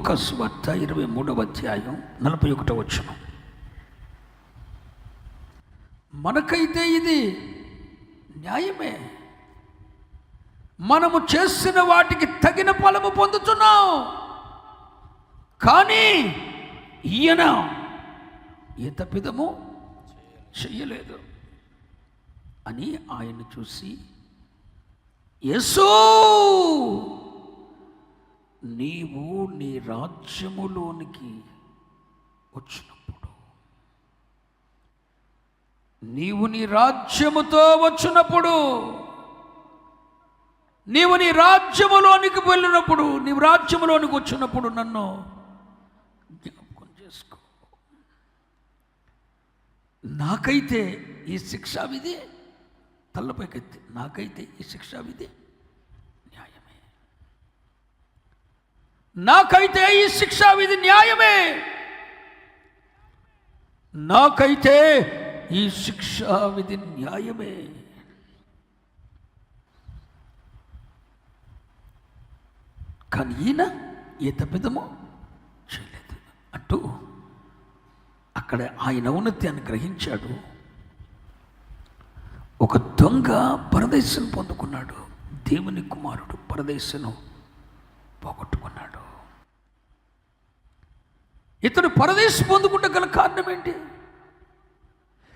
లూకాసు వార్త 23వ అధ్యాయం 41వ వచనం. మనకైతే ఇది న్యాయమే, మనము చేసిన వాటికి తగిన ఫలము పొందుతున్నాం, కానీ ఈయన ఏ తప్పిదము చెయ్యలేదు అని ఆయన చూసి, యేసు నీవు నీ రాజ్యములోనికి వచ్చినప్పుడు, నీవు నీ రాజ్యముతో వచ్చినప్పుడు, నీవు నీ రాజ్యములోనికి వెళ్ళినప్పుడు, నీవు రాజ్యములోనికి వచ్చినప్పుడు నన్ను జ్ఞాపకం చేసుకో. నాకైతే ఈ శిక్షా విధి, తల్లపైకెత్తి, నాకైతే ఈ శిక్షా విధి న్యాయమే, నాకైతే ఈ శిక్షా విధి న్యాయమే, నాకైతే ఈ శిక్షా విధి న్యాయమే. కానీ ఈయన ఏ తప్పిదమో చేయలేదు అంటూ అక్కడ ఆయన ఔన్నత్యాన్ని గ్రహించాడు. ఒక దొంగ పరదేశం పొందుకున్నాడు, దేవుని కుమారుడు పరదేశం పోగొట్టుకున్నాడు. ఇతడు పరదేశం పొందుకుంటే గల కారణం ఏంటి?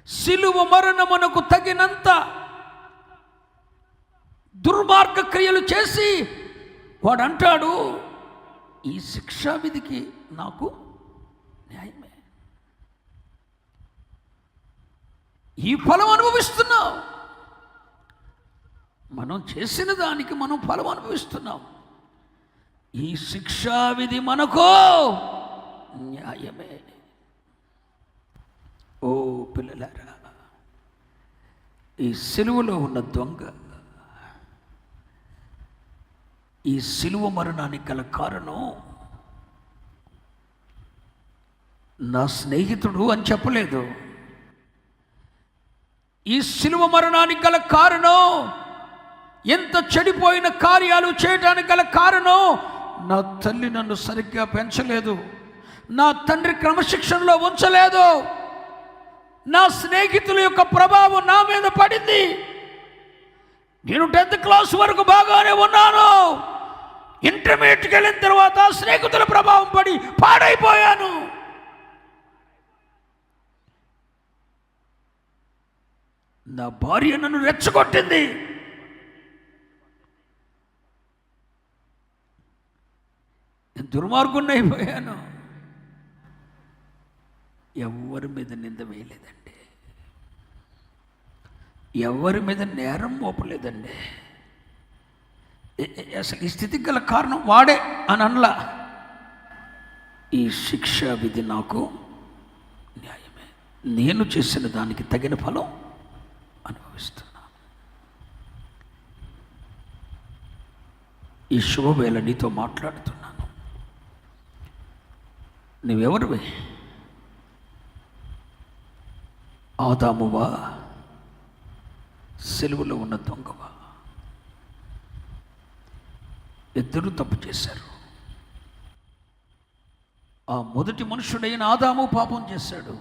సిలువ మరణమునకు తగినంత దుర్మార్గ క్రియలు చేసి వాడు అంటాడు, ఈ శిక్షా విధికి నాకు న్యాయమే, ఈ ఫలం అనుభవిస్తున్నాం, మనం చేసిన దానికి మనం ఫలం అనుభవిస్తున్నాం, ఈ శిక్షా విధి మనకు న్యాయమే. ఓ పిల్లలారా, ఈ సిలువలో ఉన్న దొంగ, ఈ సిలువ మరణానికి గల కారణం నా స్నేహితుడు అని చెప్పలేదు. ఈ సిలువ మరణానికి గల కారణం, ఎంత చెడిపోయిన కార్యాలు చేయడానికి గల కారణం, నా తల్లి నన్ను సరిగ్గా పెంచలేదు, నా తండ్రి క్రమశిక్షణలో ఉంచలేదు, నా స్నేహితుల యొక్క ప్రభావం నా మీద పడింది, నేను 10th క్లాస్ వరకు బాగానే ఉన్నాను, ఇంటర్మీడియట్కి వెళ్ళిన తర్వాత స్నేహితుల ప్రభావం పడి పాడైపోయాను, నా భార్య నన్ను రెచ్చగొట్టింది, నేను దుర్మార్గుణ్ణి అయిపోయాను. ఎవరి మీద నింద వేయలేదండి, ఎవరి మీద నేరం మోపలేదండి. అసలు ఈ స్థితికి గల కారణం వాడే అని అనలా. ఈ శిక్షా విధి నాకు న్యాయమే, నేను చేసిన దానికి తగిన ఫలం అనుభవిస్తున్నాను. ఈ శుభవేళ నీతో మాట్లాడుతున్నాను. నువ్వెవరివే? ఆదామువా, సిలువలో ఉన్న దొంగవా? ఇద్దరు తప్పు చేశారు. ఆ మొదటి మనుషుడైన ఆదాము పాపం చేశాడు.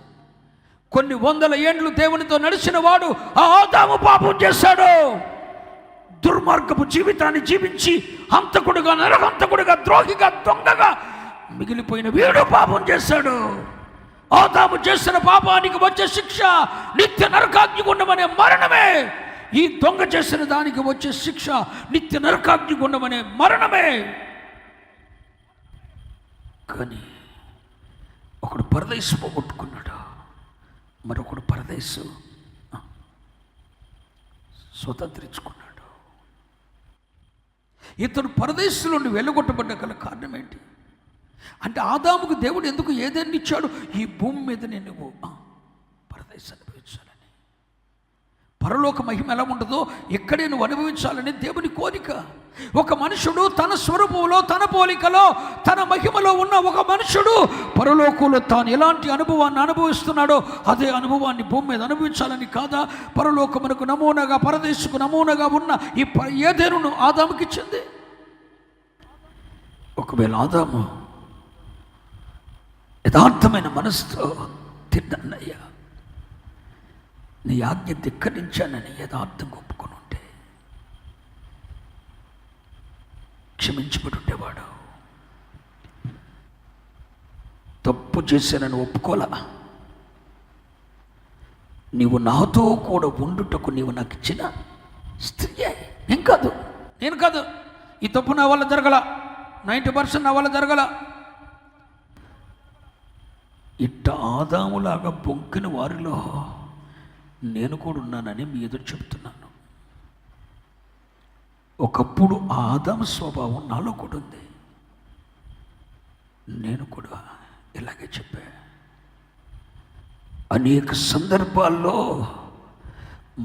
కొన్ని వందల ఏండ్లు దేవునితో నడిచిన వాడు ఆ ఆదాము పాపం చేశాడు. దుర్మార్గపు జీవితాన్ని జీవించి హంతకుడుగా, నరహంతకుడుగా, ద్రోహిగా, దొంగగా మిగిలిపోయిన వీడు పాపం చేశాడు. ఆదాము చేసిన పాపానికి వచ్చే శిక్ష నిత్య నరకాగ్నిగుండమనే మరణమే. ఈ దొంగ చేసిన దానికి వచ్చే శిక్ష నిత్య నరకాగ్నిగుండమనే మరణమే. కానీ ఒకడు పరదేశం పోగొట్టుకున్నాడు, మరొకడు పరదేశం స్వతంత్రించుకున్నాడు. ఇతడు పరదేశంలో నుండి వెళ్ళగొట్టబడ్డ గల కారణం ఏంటి అంటే, ఆదాముకు దేవుడు ఎందుకు ఏదైనా ఇచ్చాడు? ఈ భూమి మీద నువ్వు పరదేశాన్ని అనుభవించాలని, పరలోక మహిమ ఎలా ఉంటుందో ఇక్కడే నువ్వు అనుభవించాలని దేవుని కోరిక. ఒక మనుషుడు తన స్వరూపంలో, తన పోలికలో, తన మహిమలో ఉన్న ఒక మనుషుడు పరలోకంలో తాను ఎలాంటి అనుభవాన్ని అనుభవిస్తున్నాడో అదే అనుభవాన్ని భూమి మీద అనుభవించాలని కాదా పరలోకమునకు నమూనాగా, పరదేశకు నమూనాగా ఉన్న ఈ ఏదేనును ఆదాముకి ఇచ్చింది. ఒకవేళ ఆదాము యథార్థమైన మనసుతో తిన్నయ్యా, నీ ఆజ్ఞ ధిక్కరించానని యథార్థంగా ఒప్పుకొని ఉంటే క్షమించబడి ఉండేవాడు. తప్పు చేశానని ఒప్పుకోలా. నీవు నాతో కూడా ఉండుటకు నీవు నాకు ఇచ్చిన స్త్రీ. నేను కాదు ఈ తప్పు నా వల్ల జరగల, 90% నా వల్ల జరగల. ఇట్ట ఆదాములాగా బొంకిన వారిలో నేను కూడా ఉన్నానని మీ ఎదురు చెప్తున్నాను. ఒకప్పుడు ఆదాము స్వభావం నాలో కూడా ఉంది. నేను కూడా ఇలాగే చెప్పా. అనేక సందర్భాల్లో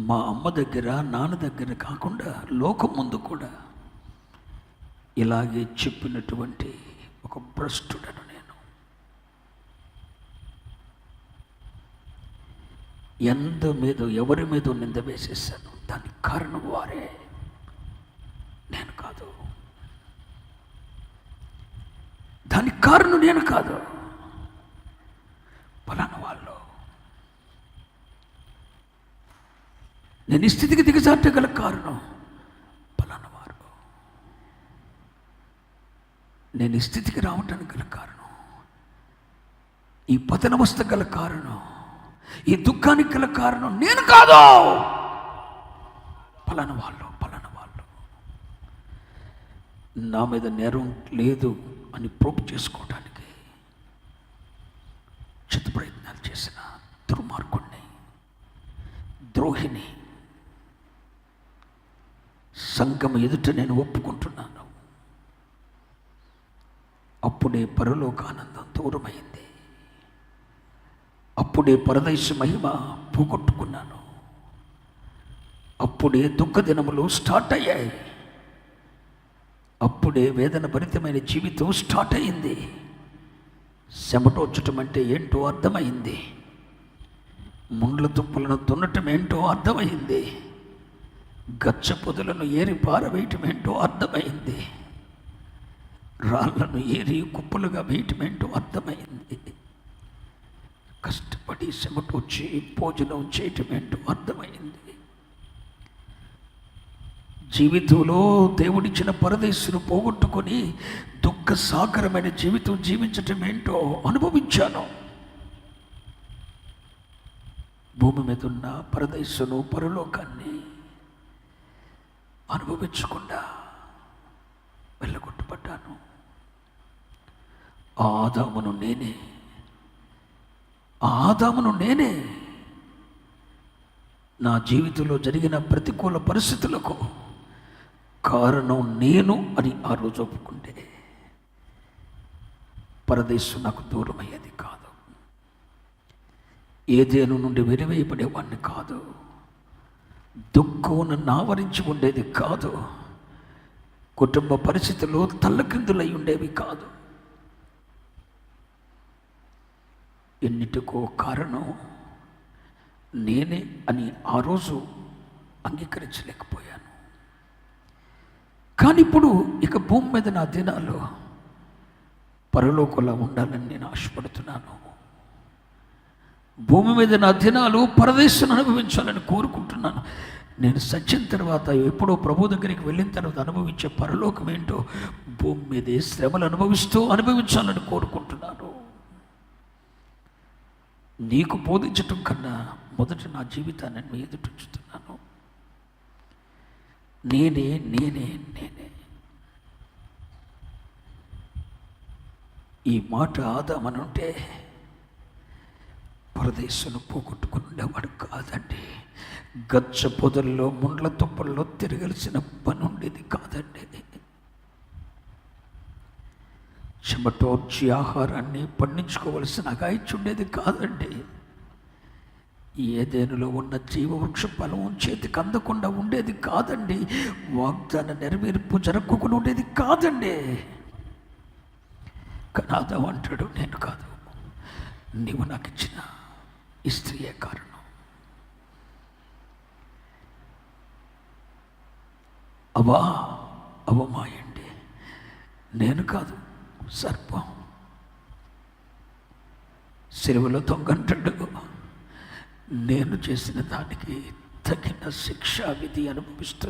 మా అమ్మ దగ్గర, నాన్న దగ్గర కాకుండా లోకం ముందు కూడా ఇలాగే చెప్పినటువంటి ఒక భ్రష్టుడను నేను. ఎవరి మీద నింద వేసేసాను. దానికి కారణం వారే, నేను కాదు. దానికి కారణం నేను కాదు, పలానా వాళ్ళు. నేను ఈ స్థితికి దిగజార్చగల కారణం పలానా వారు. నేను ఈ స్థితికి రావటానికి గల కారణం, ఈ పతనవస్థ గల కారణం, ఈ దుఃఖానికి గల కారణం నేను కాదు, పలానా వాళ్ళు. నా మీద నేరం లేదు అని ప్రూవ్ చేసుకోవడానికి చిత్త ప్రయత్నాలు చేసిన దుర్మార్గుణ్ణి, ద్రోహిని సంఘం ఎదుట నేను ఒప్పుకుంటున్నాను. అప్పుడే పరలోక ఆనందం దూరమైంది. అప్పుడే పరదేశ మహిమ పోగొట్టుకున్నాను. అప్పుడే దుఃఖ దినములు స్టార్ట్ అయ్యాయి. అప్పుడే వేదన భరితమైన జీవితం స్టార్ట్ అయింది. చెమటోడ్చటం అంటే ఏంటో అర్థమైంది. ముండ్ల తుప్పులను దున్నటం ఏంటో అర్థమైంది. గచ్చ పొదలను ఏరి పారవేయటం ఏంటో అర్థమైంది. రాళ్లను ఏరి కుప్పలుగా వేయటం ఏంటో అర్థమైంది. కష్టపడి చెమటొచ్చి భోజనం చేయటం ఏంటో అర్థమైంది. జీవితంలో దేవుడిచ్చిన పరదేశును పోగొట్టుకొని దుఃఖ సాగరమైన జీవితం జీవించటం ఏంటో అనుభవించాను. భూమి మీద ఉన్న పరదేశును, పరలోకాన్ని అనుభవించకుండా వెళ్ళగొట్టుపడ్డాను. ఆదామును నేనే నా జీవితంలో జరిగిన ప్రతికూల పరిస్థితులకు కారణం నేను అని ఆ రోజు ఒప్పుకుంటే పరదేశం నాకు దూరం అయ్యేది కాదు. ఏదేను నుండి వెలివేయబడేవాడిని కాదు. దుఃఖం నన్ను ఆవరించి ఉండేది కాదు. కుటుంబ పరిస్థితులు తల్లకిందులై ఉండేవి కాదు. ఎన్నిటికో కారణం నేనే అని ఆ రోజు అంగీకరించలేకపోయాను. కానీ ఇప్పుడు ఇక భూమి మీద నా దినాలు పరలోకంలో ఉండాలని నేను ఆశపడుతున్నాను. భూమి మీద నా దినాలు పరదేశం అనుభవించాలని కోరుకుంటున్నాను. నేను సచ్చిన తర్వాత, ఎప్పుడో ప్రభు దగ్గరికి వెళ్ళిన తర్వాత అనుభవించే పరలోకం ఏంటో భూమి మీదే శ్రమలు అనుభవించాలని కోరుకుంటున్నాను. నీకు బోధించటం కన్నా మొదట నా జీవితాన్ని నేను ఎదుటించుతున్నాను. నేనే ఈ మాట ఆదామనుంటే పరదేశంలో పోగొట్టుకుని ఉండేవాడు కాదండి. గచ్చ పొదల్లో, ముండ్ల తుప్పల్లో తిరగాల్సిన పని ఉండేది కాదండి. చెమటోర్చి ఆహారాన్ని పండించుకోవలసిన అగాయిచ్చి ఉండేది కాదండి. ఏదేనులో ఉన్న జీవవృక్ష ఫలం చేతికి అందకుండా ఉండేది కాదండి. వాగ్దాన నెరవేర్పు జరగకుండా ఉండేది కాదండి. కనాదం అంటాడు, నేను కాదు, నీవు నాకు ఇచ్చిన ఈ స్త్రీయే కారణం. అవమాయండి, నేను కాదు, సర్పం. సిలువలో దొంగ అంటాడు, నేను చేసిన దానికి తగిన శిక్షావిధి అనుభవిస్తూ,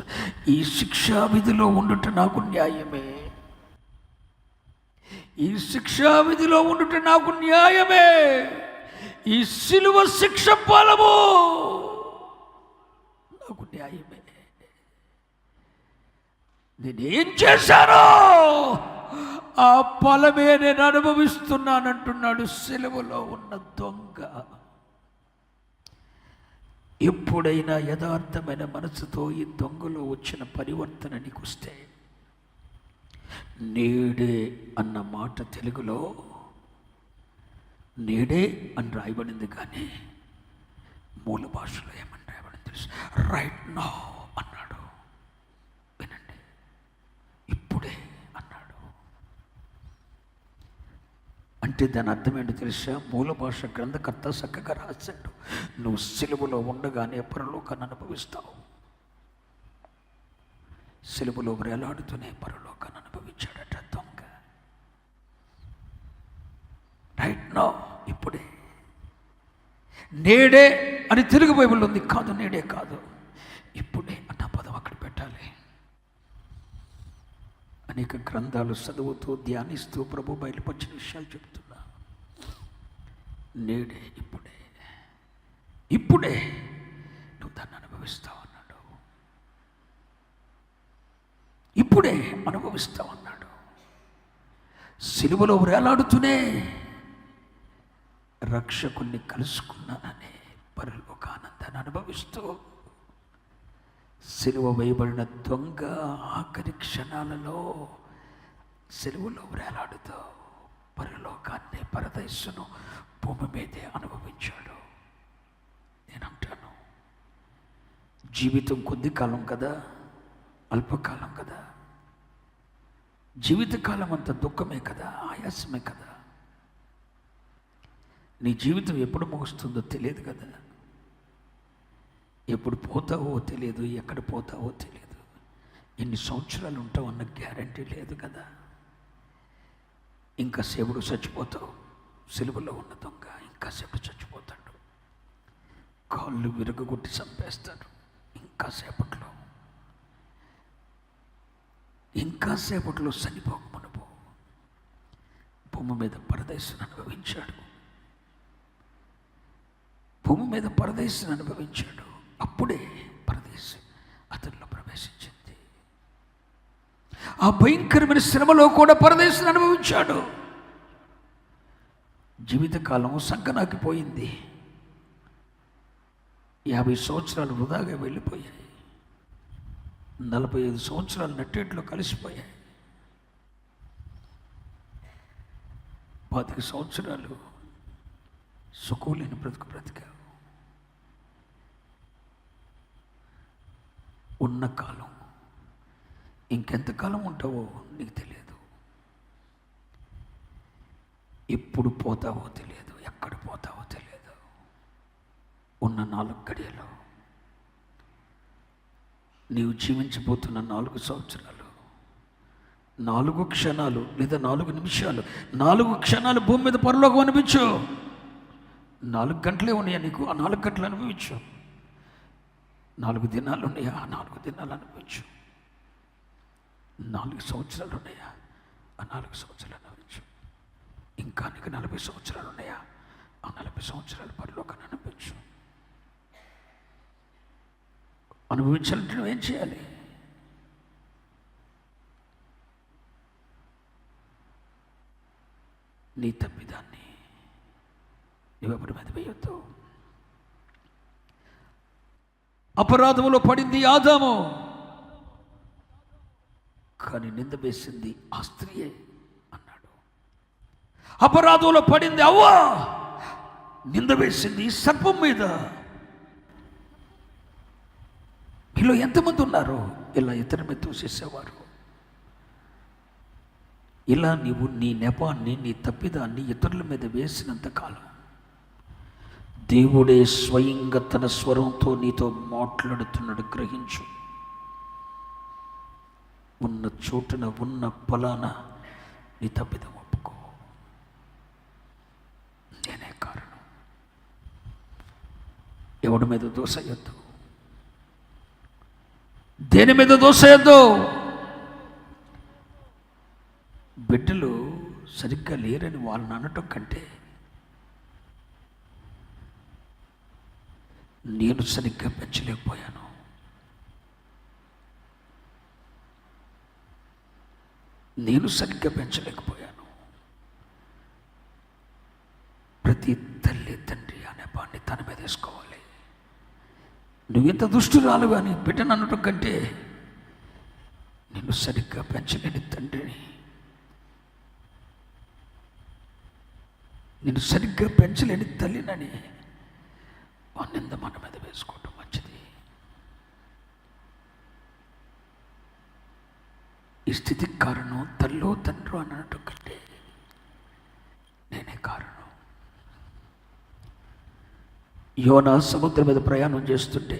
ఈ శిక్షావిధిలో ఉండుట నాకు న్యాయమే, ఈ శిక్షావిధిలో ఉండుట నాకు న్యాయమే, ఈ సిలువ శిక్ష ఫలము నాకు న్యాయమే. నేనేం చేశానో ఆ ఫలమే నేను అనుభవిస్తున్నానంటున్నాడు సిలువలో ఉన్న దొంగ. ఎప్పుడైనా యథార్థమైన మనసుతో ఈ దొంగలో వచ్చిన పరివర్తన నీకు వస్తే, నేడే అన్న మాట తెలుగులో నేడే అని రాయబడింది, కానీ మూల భాషలో ఏమని రాయబడింది తెలుసు? రైట్ నౌ అన్నాడు. వినండి, ఇప్పుడే అన్నాడు. అంటే దాని అర్థం ఏంటో తెలుసా? మూల భాష గ్రంథకర్త చక్కగా రాశాడు, నువ్వు సిలువలో ఉండగానే పరలోకాన్ని అనుభవిస్తావు. సిలువలో వేలాడుతూనే పరలోకాన్ని అనుభవించాడట దొంగ. రైట్ నౌ, ఇప్పుడే. నేడే అని తెలుగు బైబిల్ ఉంది, కాదు నేడే కాదు, ఇప్పుడే అన్న పదం అక్కడ పెట్టాలి. అనేక గ్రంథాలు చదువుతూ ధ్యానిస్తూ ప్రభు బయలుపరిచిన విషయాలు చెప్తున్నా. నేడే, ఇప్పుడే, ఇప్పుడే నువ్వు దాన్ని అనుభవిస్తావు అన్నాడు. ఇప్పుడే అనుభవిస్తావు అన్నాడు. సిలువలో వేలాడుతూనే రక్షకుణ్ణి కలుసుకున్నానని పరలోకానందాన్ని అనుభవిస్తూ, సిలువ వేయబడిన దొంగ ఆఖరి క్షణాలలో సిలువలో వేలాడుతూ పరలోకాన్ని, పరదైస్సును భూమి మీదే అనుభవించాడు. నేనంటాను, జీవితం కొద్ది కాలం కదా, అల్పకాలం కదా, జీవితకాలం అంత దుఃఖమే కదా, ఆయాసమే కదా. నీ జీవితం ఎప్పుడు ముగుస్తుందో తెలియదు కదా, ఎప్పుడు పోతావో తెలియదు, ఎక్కడ పోతావో తెలియదు, ఎన్ని సంవత్సరాలు ఉంటావు అన్న గ్యారంటీ లేదు కదా. ఇంకాసేపుడు చచ్చిపోతావు. సిలువలో ఉన్న దొంగ ఇంకాసేపు చచ్చిపోతాడు, కాళ్ళు విరగొట్టి చంపేస్తాడు. ఇంకాసేపట్లో చనిపోకమునుపు భూమి మీద పరదేశం అనుభవించాడు. భూమి మీద పరదేశం అనుభవించాడు. అప్పుడే పరదేశం అతనిలో ప్రవేశించింది. ఆ భయంకరమైన శ్రమలో కూడా పరదేశం అనుభవించాడు. జీవితకాలం సంకనాకిపోయింది. 50 సంవత్సరాలు వృధాగా వెళ్ళిపోయాయి. 45 సంవత్సరాలు నట్టేట్లో కలిసిపోయాయి. 25 సంవత్సరాలు సుఖలేని బ్రతికావు. ఉన్న కాలం ఇంకెంతకాలం ఉంటావో నీకు తెలియదు. ఎప్పుడు పోతావో తెలియదు, ఎక్కడ పోతావో తెలియదు. ఉన్న 4 గడియలు, నీవు జీవించబోతున్న 4 సంవత్సరాలు, 4 క్షణాలు లేదా 4 నిమిషాలు, 4 క్షణాలు భూమి మీద పరలోకం అనిపించు. 4 గంటలే ఉన్నాయా నీకు? ఆ 4 గంటలు అనుభవించు. 4 దినాలు ఉన్నాయా? ఆ 4 దినాలు అనుభవించు. 4 సంవత్సరాలు ఉన్నాయా? ఆ 4 సంవత్సరాలు అనుభవించు. ఇంకా నీకు 40 సంవత్సరాలు ఉన్నాయా? ఆ 40 సంవత్సరాలు పరలోకాన్ని అనుభవించు. అనుభవించాలంటే నువ్వేం చేయాలి? నీ తప్పిదాన్ని నువ్వెవరి మీద వేయొద్దు. అపరాధములో పడింది ఆదాము, కానీ నింద వేసింది ఆ స్త్రీయే అన్నాడు. అపరాధంలో పడింది అవ్వ, నింద వేసింది సర్పం మీద. మీలో ఎంతమంది ఉన్నారు ఇలా ఇతరుల మీద తోసేసేవారు? ఇలా నీవు నీ నెపాన్ని, నీ తప్పిదాన్ని ఇతరుల మీద వేసినంత కాలం దేవుడే స్వయంగా తన స్వరంతో నీతో మాట్లాడుతున్నాడు. గ్రహించు. ఉన్న చోటున, ఉన్న పొలాన నీ తప్పిదం ఒప్పుకో. నేనే కారణం. ఎవడి మీద దోసేయొద్దు, దేని మీద దోసేయొద్దు. బిడ్డలు సరిగ్గా లేరని వాళ్ళని అనటం కంటే నేను సరిగ్గా పెంచలేకపోయాను, ప్రతి తల్లి తండ్రి అనే బాన్ని తన మీద వేసుకోవాలి. నువ్వు ఇంత దుష్టురాలు అని బిడ్డను అనటం కంటే నేను సరిగ్గా పెంచలేని తండ్రిని, నేను సరిగ్గా పెంచలేని తల్లినని ఆ నింద మన మీద వేసుకోవటం మంచిది. ఈ స్థితికి కారణం తల్లో తండ్రి అనటం కంటే నేనే కారణం. యోనా సముద్రం మీద ప్రయాణం చేస్తుంటే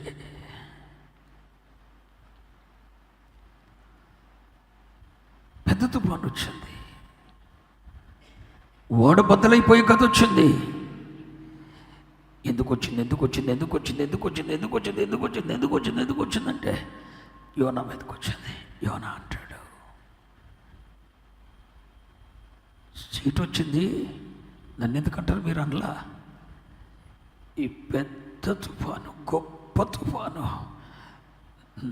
పెద్ద తుఫాను వచ్చింది, ఓడ బద్దలైపోయి కథ వచ్చింది. ఎందుకు వచ్చిందంటే యోనా మీదకి వచ్చింది. యోనా అంటాడు, సీట్ వచ్చింది, నన్ను ఎందుకంటారు మీరు అనలా? ఈ పెద్ద తుఫాను, గొప్ప తుఫాను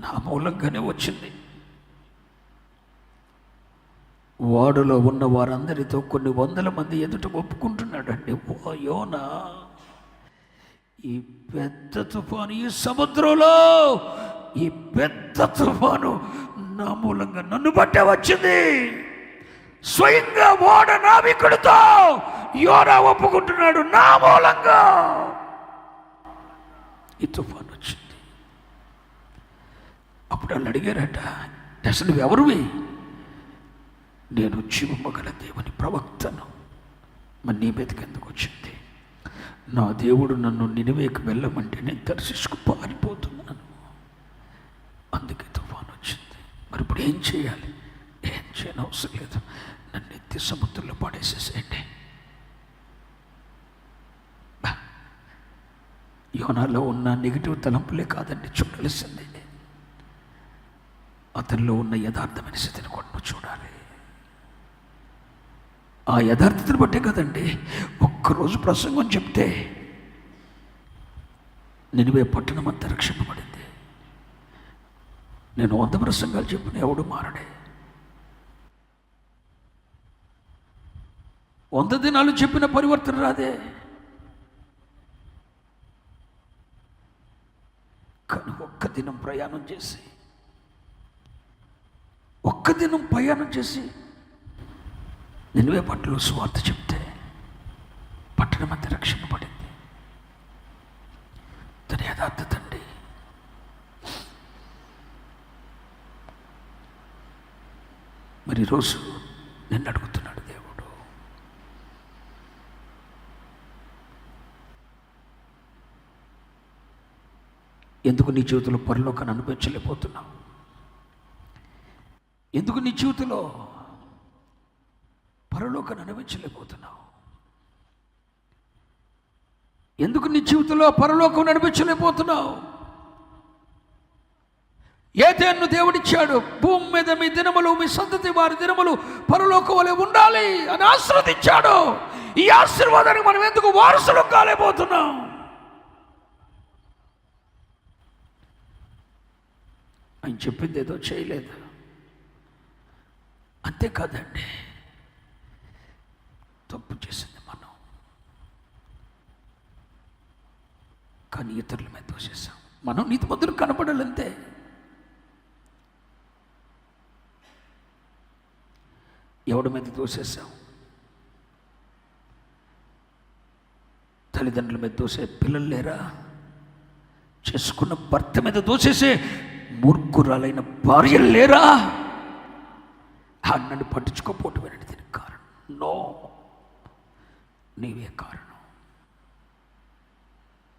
నా మూలంగానే వచ్చింది. వాడులో ఉన్న వారందరితో కొన్ని వందల మంది ఎదుట ఒప్పుకుంటున్నాడండి, ఓ యోనా, ఈ పెద్ద తుఫాను, ఈ సముద్రంలో ఈ పెద్ద తుఫాను నా మూలంగా నన్ను బట్టే వచ్చింది. స్వయంగా ఓడ నావికుడితో యోనా ఒప్పుకుంటున్నాడు, నా మూలంగా ఈ తుఫాను వచ్చింది. అప్పుడు వాళ్ళు అడిగారట, అసలు నువ్వెవరువి? నేను జీవము గల దేవుని ప్రవక్తను, మరి నీ మీదకి ఎందుకు వచ్చింది? నా దేవుడు నన్ను నినివేకి వెళ్ళమంటే నేను దర్శించుకు పారిపోతున్నాను, అందుకే తుఫాను వచ్చింది. మరి ఇప్పుడు ఏం చేయాలి? ఏం చేయని అవసరం లేదు, నన్ను ఎత్తి సముద్రంలో పడేసేసేయండి. యోనాలో ఉన్న నెగిటివ్ తలంపులే కాదండి చూడాల్సింది, అతనిలో ఉన్న యథార్థమైన స్థితిని కూడా నువ్వు చూడాలి. ఆ యథార్థతను బట్టే కదండి ఒక్కరోజు ప్రసంగం చెప్తే నినివే పట్టణం అంతా రక్షింపబడింది. నేను 100 ప్రసంగాలు చెప్పిన ఎవడు మారడే, 100 దినాలు చెప్పిన పరివర్తన రాదే. కానీ ఒక్క దినం ప్రయాణం చేసి నినివే పట్టణంలో సువార్త చెప్తే పట్టణం అంతా రక్షింపబడింది. తన యథార్థత అండి. మరి ఈరోజు నిన్ను అడుగుతున్నాడు దేవుడు, ఎందుకు నీ జీవితంలో పరలోకాన్ని అనుభవించలేకపోతున్నావు? ఎందుకు నీ జీవితంలో పరలోకాన్ని అనుభవించలేకపోతున్నావు? ఎందుకు నీ జీవితంలో పరలోకం అనుభవించలేకపోతున్నావు? ఏదెన్ను దేవుడిచ్చాడు, భూమి మీద మీ దినములు, మీ సంతతి వారి దినములు పరలోకం వలె ఉండాలి అని ఆశీర్వదించాడు. ఈ ఆశీర్వాదానికి మనం ఎందుకు వారసులు కాలేకపోతున్నాం? ఆయన చెప్పింది ఏదో చేయలేదు. అంతేకాదండి, తప్పు చేసింది మనం, కానీ ఇతరుల మీద దోషేసాం. మనం నీతిమంతులు కనపడాలంతే. ఎవడి మీద దోషేసాం? తల్లిదండ్రుల మీద దోసే పిల్లలు లేరా? చేసుకున్న భర్త మీద దోసేసే మూర్ఖురాలైన భార్యలు లేరా? నన్ను పట్టించుకోపోవటమేనండి దీనికి కారణం. నో, నీవే కారణం.